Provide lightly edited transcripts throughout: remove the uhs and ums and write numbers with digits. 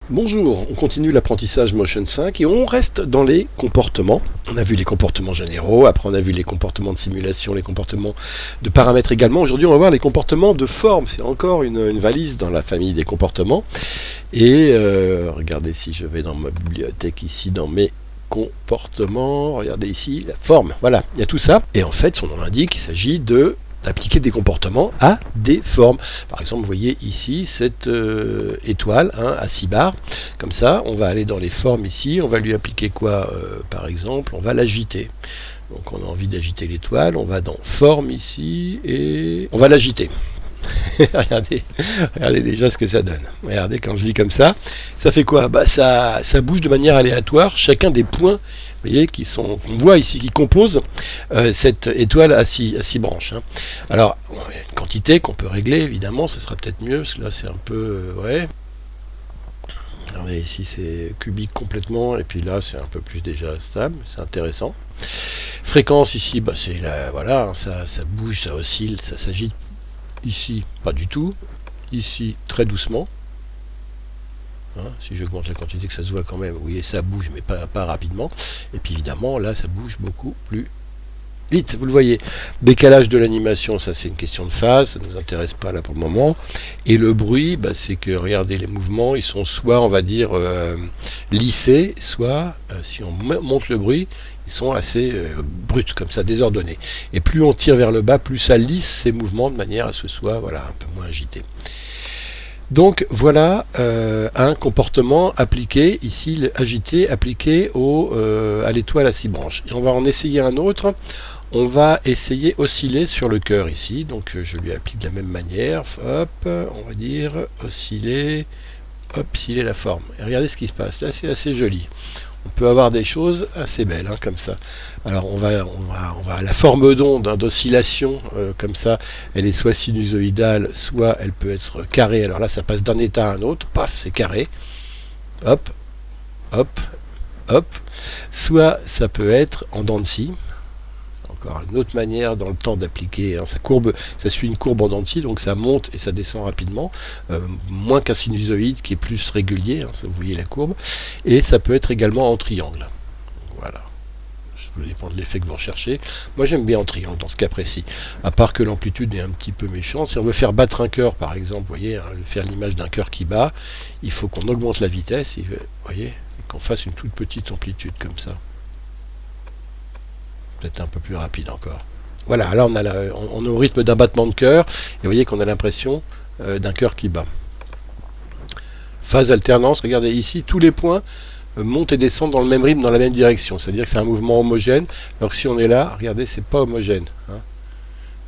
Bonjour, on continue l'apprentissage Motion 5 et on reste dans les comportements. On a vu les comportements généraux, après on a vu les comportements de simulation, les comportements de paramètres également. Aujourd'hui on va voir les comportements de forme, c'est encore une valise dans la famille des comportements. Et regardez si je vais dans ma bibliothèque ici, dans mes comportements, regardez ici, la forme, voilà, il y a tout ça. Et en fait, son nom l'indique, il s'agit d'appliquer des comportements à des formes. Par exemple, vous voyez ici cette étoile à 6 barres. Comme ça, on va aller dans les formes ici. On va lui appliquer quoi par exemple, on va l'agiter. Donc on a envie d'agiter l'étoile. On va dans forme ici et on va l'agiter. regardez déjà ce que ça donne. Regardez, quand je lis comme ça fait quoi? Ça bouge de manière aléatoire. Chacun des points, vous voyez, qu'on voit ici, qui composent cette étoile à six branches. Alors, il y a une quantité qu'on peut régler, évidemment, ce sera peut-être mieux, parce que là, c'est un peu... ouais. Regardez, ici, c'est cubique complètement, et puis là, c'est un peu plus déjà stable, c'est intéressant. Fréquence, ici, c'est la... voilà, ça bouge, ça oscille, ça s'agite. Ici, pas du tout. Ici, très doucement. Si j'augmente la quantité, que ça se voit quand même, vous voyez, ça bouge, mais pas rapidement. Et puis évidemment, là, ça bouge beaucoup plus vite, vous le voyez. Décalage de l'animation, ça c'est une question de phase, ça ne nous intéresse pas là pour le moment. Et le bruit, c'est que, regardez, les mouvements, ils sont soit, on va dire, lissés, soit, si on monte le bruit, ils sont assez bruts, comme ça, désordonnés. Et plus on tire vers le bas, plus ça lisse ces mouvements, de manière à ce que ce soit, voilà, un peu moins agité. Donc voilà un comportement appliqué, ici agité, appliqué à l'étoile à 6 branches. Et on va en essayer un autre. On va essayer osciller sur le cœur ici. Donc je lui applique de la même manière. Hop, on va dire osciller, osciller la forme. Et regardez ce qui se passe. Là c'est assez joli. On peut avoir des choses assez belles comme ça. Alors on va la forme d'onde d'oscillation comme ça, elle est soit sinusoïdale, soit elle peut être carrée. Alors là ça passe d'un état à un autre, paf, c'est carré. Hop, hop, hop. Soit ça peut être en dents de scie. Encore une autre manière dans le temps d'appliquer, ça suit une courbe en dents de scie, donc ça monte et ça descend rapidement, moins qu'un sinusoïde qui est plus régulier, ça, vous voyez la courbe, et ça peut être également en triangle. Voilà. Ça dépend de l'effet que vous recherchez. Moi j'aime bien en triangle dans ce cas précis, à part que l'amplitude est un petit peu méchante. Si on veut faire battre un cœur par exemple, vous voyez, faire l'image d'un cœur qui bat, il faut qu'on augmente la vitesse, vous voyez, et qu'on fasse une toute petite amplitude comme ça. Peut-être un peu plus rapide encore. Voilà, là on est au rythme d'un battement de cœur, et vous voyez qu'on a l'impression d'un cœur qui bat. Phase alternance, regardez ici, tous les points montent et descendent dans le même rythme, dans la même direction. C'est-à-dire que c'est un mouvement homogène, alors que si on est là, regardez, c'est pas homogène.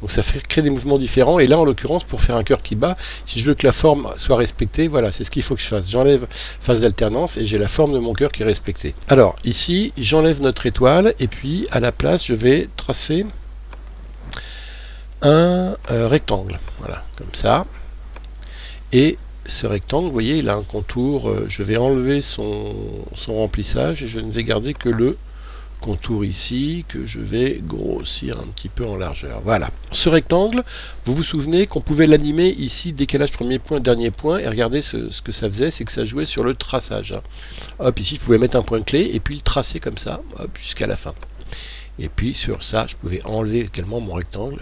Donc ça crée des mouvements différents, et là en l'occurrence, pour faire un cœur qui bat, si je veux que la forme soit respectée, voilà, c'est ce qu'il faut que je fasse. J'enlève phase d'alternance et j'ai la forme de mon cœur qui est respectée. Alors ici, j'enlève notre étoile, et puis à la place, je vais tracer un rectangle. Voilà, comme ça. Et ce rectangle, vous voyez, il a un contour, je vais enlever son remplissage, et je ne vais garder que le contour ici, que je vais grossir un petit peu en largeur. Voilà. Ce rectangle, vous vous souvenez qu'on pouvait l'animer ici, décalage premier point, dernier point, et regardez ce que ça faisait, c'est que ça jouait sur le traçage. Hop, ici je pouvais mettre un point clé, et puis le tracer comme ça, hop, jusqu'à la fin. Et puis sur ça, je pouvais enlever également mon rectangle,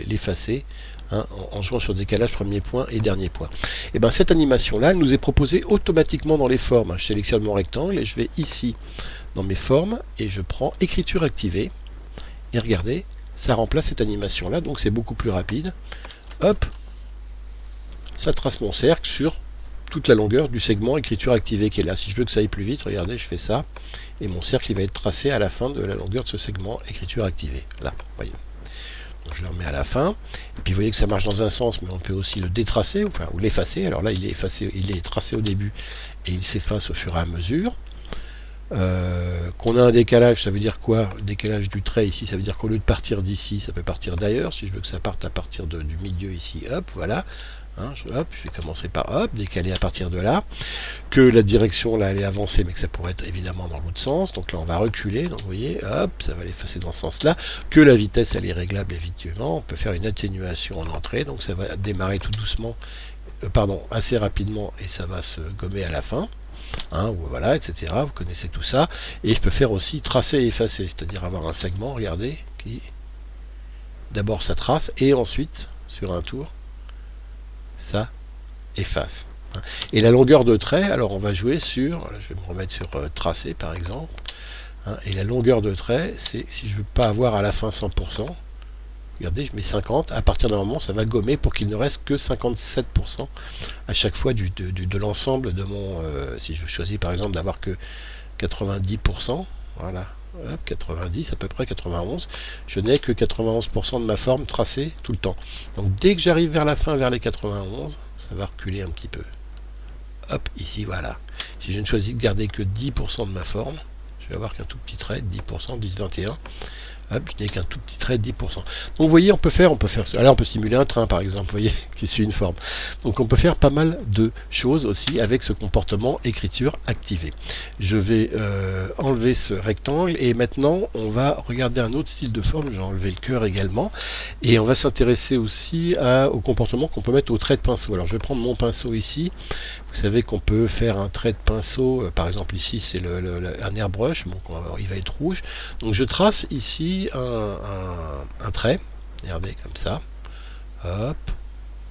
l'effacer, en jouant sur décalage premier point et dernier point. Et bien cette animation-là, elle nous est proposée automatiquement dans les formes. Je sélectionne mon rectangle, et je vais ici, dans mes formes, et je prends écriture activée, et regardez, ça remplace cette animation là, donc c'est beaucoup plus rapide. Hop, ça trace mon cercle sur toute la longueur du segment écriture activée qui est là. Si je veux que ça aille plus vite, regardez, je fais ça, et mon cercle il va être tracé à la fin de la longueur de ce segment écriture activée. Là, voyez. Donc je le remets à la fin, et puis vous voyez que ça marche dans un sens, mais on peut aussi le détracer, ou l'effacer. Alors là il est effacé, il est tracé au début, et il s'efface au fur et à mesure. Qu'on a un décalage, ça veut dire quoi? Le décalage du trait ici, ça veut dire qu'au lieu de partir d'ici, ça peut partir d'ailleurs. Si je veux que ça parte à partir du milieu ici, hop, voilà. Je vais commencer par hop, décaler à partir de là. Que la direction là elle est avancée, mais que ça pourrait être évidemment dans l'autre sens. Donc là on va reculer, donc vous voyez, hop, ça va l'effacer dans ce sens-là. Que la vitesse elle est réglable évidemment. On peut faire une atténuation en entrée, donc ça va démarrer tout doucement, assez rapidement, et ça va se gommer à la fin. hein, voilà, etc. Vous connaissez tout ça. Et je peux faire aussi tracer et effacer, c'est-à-dire avoir un segment, regardez, qui d'abord ça trace et ensuite, sur un tour, ça efface. Et la longueur de trait, alors on va jouer sur, je vais me remettre sur tracer par exemple, hein, et la longueur de trait, c'est si je ne veux pas avoir à la fin 100%, regardez, je mets 50, à partir d'un moment, ça va gommer pour qu'il ne reste que 57% à chaque fois de l'ensemble de mon... si je choisis par exemple d'avoir que 90%, voilà, hop, 90, à peu près 91, je n'ai que 91% de ma forme tracée tout le temps. Donc dès que j'arrive vers la fin, vers les 91, ça va reculer un petit peu. Hop, ici, voilà. Si je ne choisis de garder que 10% de ma forme, je vais avoir qu'un tout petit trait, 10%, 10, 21. Hop, je n'ai qu'un tout petit trait de 10%. Donc vous voyez, on peut faire, là on peut simuler un train par exemple, vous voyez, qui suit une forme. Donc on peut faire pas mal de choses aussi avec ce comportement écriture activée. Je vais enlever ce rectangle et maintenant on va regarder un autre style de forme, j'ai enlevé le cœur également, et on va s'intéresser aussi au comportement qu'on peut mettre au trait de pinceau. Alors je vais prendre mon pinceau ici. Vous savez qu'on peut faire un trait de pinceau, par exemple ici c'est un airbrush, donc il va être rouge. Donc je trace ici un trait, regardez comme ça, hop,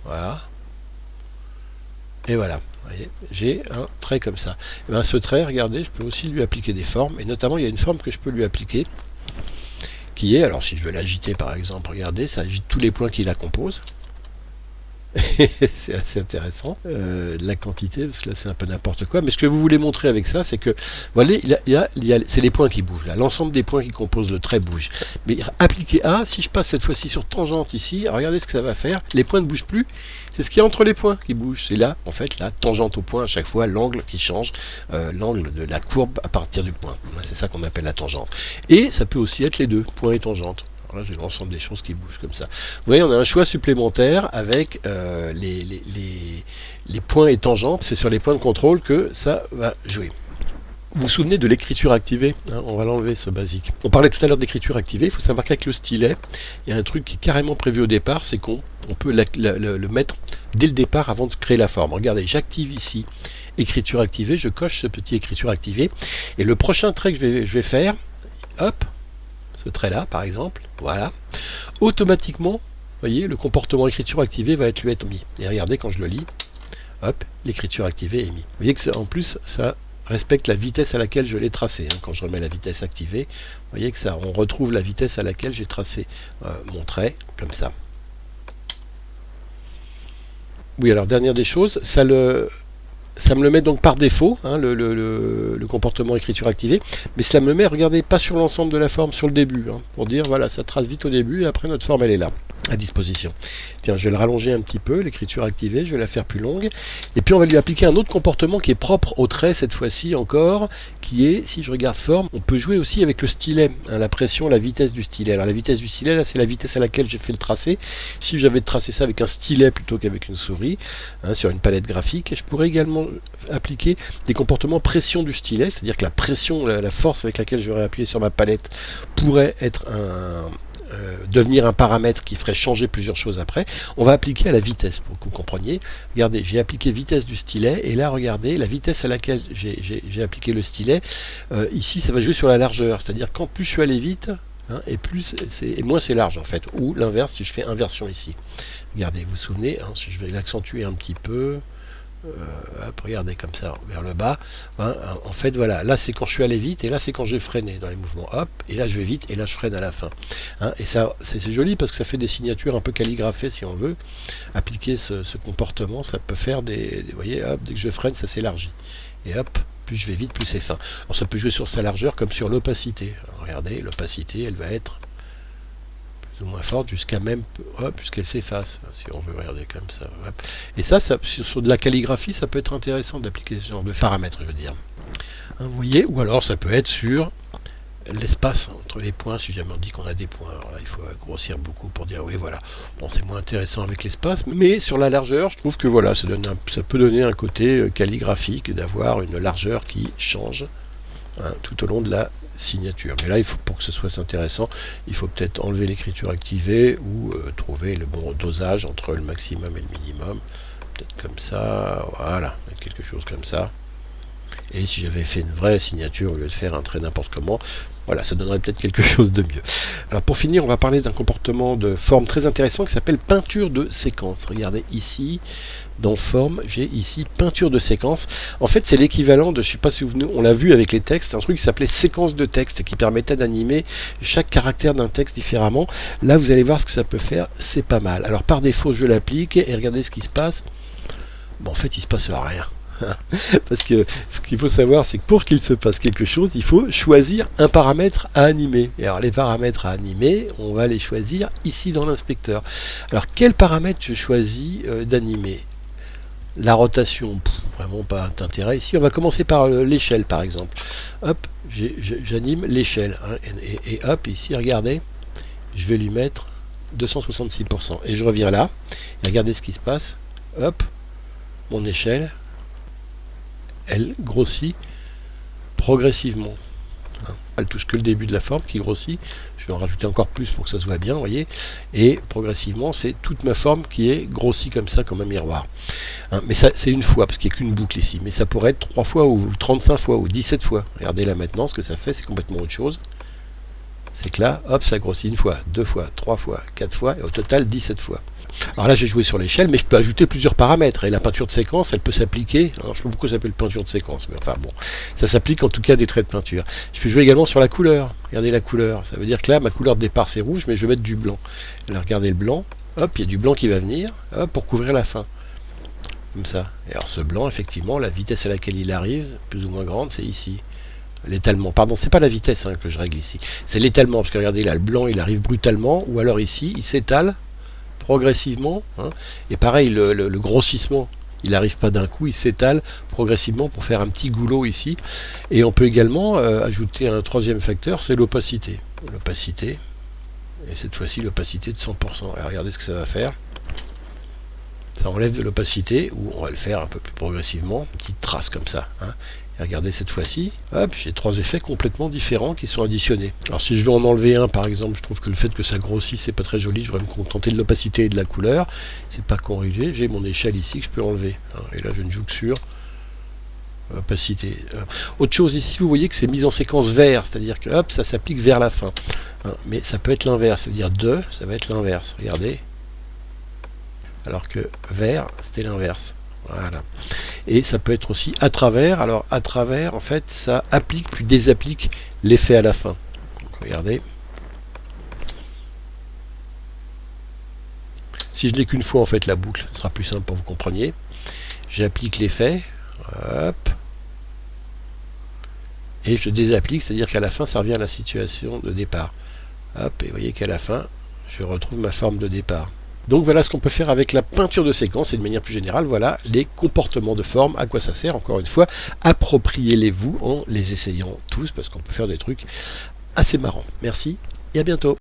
voilà, et voilà, vous voyez, j'ai un trait comme ça. Et bien ce trait, regardez, je peux aussi lui appliquer des formes, et notamment il y a une forme que je peux lui appliquer, qui est, alors si je veux l'agiter par exemple, regardez, ça agite tous les points qui la composent. C'est assez intéressant, la quantité, parce que là c'est un peu n'importe quoi, mais ce que vous voulez montrer avec ça, c'est que voilà, c'est les points qui bougent là, l'ensemble des points qui composent le trait bouge. Mais appliquer A, si je passe cette fois-ci sur tangente ici, regardez ce que ça va faire, les points ne bougent plus, c'est ce qui est entre les points qui bouge, c'est là, en fait, la tangente au point, à chaque fois, l'angle qui change, l'angle de la courbe à partir du point, c'est ça qu'on appelle la tangente. Et ça peut aussi être les deux, point et tangente. Là, j'ai l'ensemble des choses qui bougent comme ça. Vous voyez, on a un choix supplémentaire avec les points et tangentes. C'est sur les points de contrôle que ça va jouer. Vous vous souvenez de l'écriture activée, hein, on va l'enlever ce basique. On parlait tout à l'heure d'écriture activée. Il faut savoir qu'avec le stylet, il y a un truc qui est carrément prévu au départ, c'est qu'on peut le mettre dès le départ avant de créer la forme. Regardez, j'active ici écriture activée, je coche ce petit écriture activée. Et le prochain trait que je vais faire, hop, ce trait là par exemple, voilà, automatiquement, vous voyez, le comportement écriture activée va lui être mis. Et regardez quand je le lis, hop, l'écriture activée est mis. Vous voyez que en plus ça respecte la vitesse à laquelle je l'ai tracé. Hein. Quand je remets la vitesse activée, vous voyez que ça, on retrouve la vitesse à laquelle j'ai tracé mon trait, comme ça. Oui, alors dernière des choses, ça me le met donc par défaut, hein, le comportement écriture activée, mais cela me le met, regardez, pas sur l'ensemble de la forme, sur le début, hein, pour dire, voilà, ça trace vite au début, et après notre forme, elle est là, à disposition. Tiens, je vais le rallonger un petit peu, l'écriture activée, je vais la faire plus longue, et puis on va lui appliquer un autre comportement qui est propre au trait, cette fois-ci encore, qui est, si je regarde forme, on peut jouer aussi avec le stylet, hein, la pression, la vitesse du stylet. Alors la vitesse du stylet, là, c'est la vitesse à laquelle j'ai fait le tracé. Si j'avais tracé ça avec un stylet plutôt qu'avec une souris, hein, sur une palette graphique, je pourrais également appliquer des comportements pression du stylet, c'est-à-dire que la pression, la force avec laquelle j'aurais appuyé sur ma palette pourrait être devenir un paramètre qui ferait changer plusieurs choses après. On va appliquer à la vitesse pour que vous compreniez. Regardez, j'ai appliqué vitesse du stylet et là regardez la vitesse à laquelle j'ai appliqué le stylet. Ici ça va jouer sur la largeur, c'est-à-dire qu'en plus je suis allé vite, hein, et moins c'est large en fait, ou l'inverse si je fais inversion ici. Regardez, vous vous souvenez, hein, si je vais l'accentuer un petit peu, hop, regardez comme ça vers le bas, hein, en fait voilà, là c'est quand je suis allé vite et là c'est quand j'ai freiné dans les mouvements, hop, et là je vais vite et là je freine à la fin, hein, et ça c'est joli parce que ça fait des signatures un peu calligraphées si on veut appliquer ce comportement. Ça peut faire vous voyez, hop, dès que je freine ça s'élargit et hop, plus je vais vite plus c'est fin. Alors ça peut jouer sur sa largeur comme sur l'opacité. Regardez, l'opacité elle va être ou moins forte jusqu'à même jusqu'elle s'efface si on veut, regarder comme ça, hop. Et ça sur de la calligraphie ça peut être intéressant d'appliquer ce genre de paramètres, je veux dire, hein, vous voyez, ou alors ça peut être sur l'espace entre les points, si jamais on dit qu'on a des points. Alors là il faut grossir beaucoup pour dire oui voilà, bon c'est moins intéressant avec l'espace, mais sur la largeur je trouve que voilà, ça peut donner un côté calligraphique d'avoir une largeur qui change, hein, tout au long de la signature. Mais là, pour que ce soit intéressant, il faut peut-être enlever l'écriture activée ou trouver le bon dosage entre le maximum et le minimum. Peut-être comme ça, voilà, quelque chose comme ça. Et si j'avais fait une vraie signature au lieu de faire un trait n'importe comment, voilà, ça donnerait peut-être quelque chose de mieux. Alors pour finir, on va parler d'un comportement de forme très intéressant qui s'appelle peinture de séquence. Regardez ici, dans forme, j'ai ici peinture de séquence. En fait, c'est l'équivalent de, je ne sais pas si on l'a vu avec les textes, un truc qui s'appelait séquence de texte qui permettait d'animer chaque caractère d'un texte différemment. Là, vous allez voir ce que ça peut faire, c'est pas mal. Alors par défaut, je l'applique et regardez ce qui se passe. Bon, en fait, il se passe rien. Parce que ce qu'il faut savoir, c'est que pour qu'il se passe quelque chose, il faut choisir un paramètre à animer. Et alors les paramètres à animer, on va les choisir ici dans l'inspecteur. Alors quel paramètre je choisis d'animer? La rotation, vraiment pas d'intérêt. Ici, on va commencer par l'échelle par exemple. Hop, j'anime l'échelle. Hein, et hop, ici, regardez, je vais lui mettre 266%. Et je reviens là, et regardez ce qui se passe. Hop, mon échelle, elle grossit progressivement. Elle touche que le début de la forme qui grossit. Je vais en rajouter encore plus pour que ça se voit bien, vous voyez. Et progressivement, c'est toute ma forme qui est grossie comme ça, comme un miroir. Mais ça, c'est une fois, parce qu'il n'y a qu'une boucle ici. Mais ça pourrait être 3 fois, ou 35 fois, ou 17 fois. Regardez là maintenant, ce que ça fait, c'est complètement autre chose. C'est que là, hop, ça grossit une fois, 2 fois, 3 fois, 4 fois, et au total 17 fois. Alors là, j'ai joué sur l'échelle, mais je peux ajouter plusieurs paramètres. Et la peinture de séquence, elle peut s'appliquer. Alors, je ne sais pas pourquoi ça s'appelle peinture de séquence, mais enfin bon, ça s'applique en tout cas à des traits de peinture. Je peux jouer également sur la couleur. Regardez la couleur. Ça veut dire que là, ma couleur de départ, c'est rouge, mais je vais mettre du blanc. Alors, regardez le blanc. Hop, il y a du blanc qui va venir, hop, pour couvrir la fin. Comme ça. Et alors, ce blanc, effectivement, la vitesse à laquelle il arrive, plus ou moins grande, c'est ici. L'étalement, pardon, c'est pas la vitesse que je règle ici, c'est l'étalement, parce que regardez là, le blanc il arrive brutalement, ou alors ici, il s'étale progressivement, et pareil, le grossissement, il n'arrive pas d'un coup, il s'étale progressivement pour faire un petit goulot ici, et on peut également ajouter un troisième facteur, c'est l'opacité. L'opacité, et cette fois-ci l'opacité de 100%, et regardez ce que ça va faire. Ça enlève de l'opacité, ou on va le faire un peu plus progressivement, une petite trace comme ça. Et regardez cette fois-ci, hop, j'ai 3 effets complètement différents qui sont additionnés. Alors si je veux en enlever un par exemple, je trouve que le fait que ça grossit c'est pas très joli, je voudrais me contenter de l'opacité et de la couleur, c'est pas corrigé, j'ai mon échelle ici que je peux enlever. Et là je ne joue que sur opacité. Autre chose ici, vous voyez que c'est mis en séquence vers, c'est-à-dire que hop, ça s'applique vers la fin. Mais ça peut être l'inverse, c'est-à-dire 2, ça va être l'inverse, regardez. Alors que vers, c'était l'inverse. Voilà. Et ça peut être aussi à travers. Alors à travers, en fait, ça applique puis désapplique l'effet à la fin. Donc, regardez. Si je n'ai qu'une fois en fait la boucle, ce sera plus simple pour que vous compreniez. J'applique l'effet. Hop. Et je désapplique, c'est-à-dire qu'à la fin, ça revient à la situation de départ. Hop, et vous voyez qu'à la fin, je retrouve ma forme de départ. Donc voilà ce qu'on peut faire avec la peinture de séquence et de manière plus générale, voilà les comportements de forme, à quoi ça sert, encore une fois, appropriez-les-vous en les essayant tous parce qu'on peut faire des trucs assez marrants. Merci et à bientôt.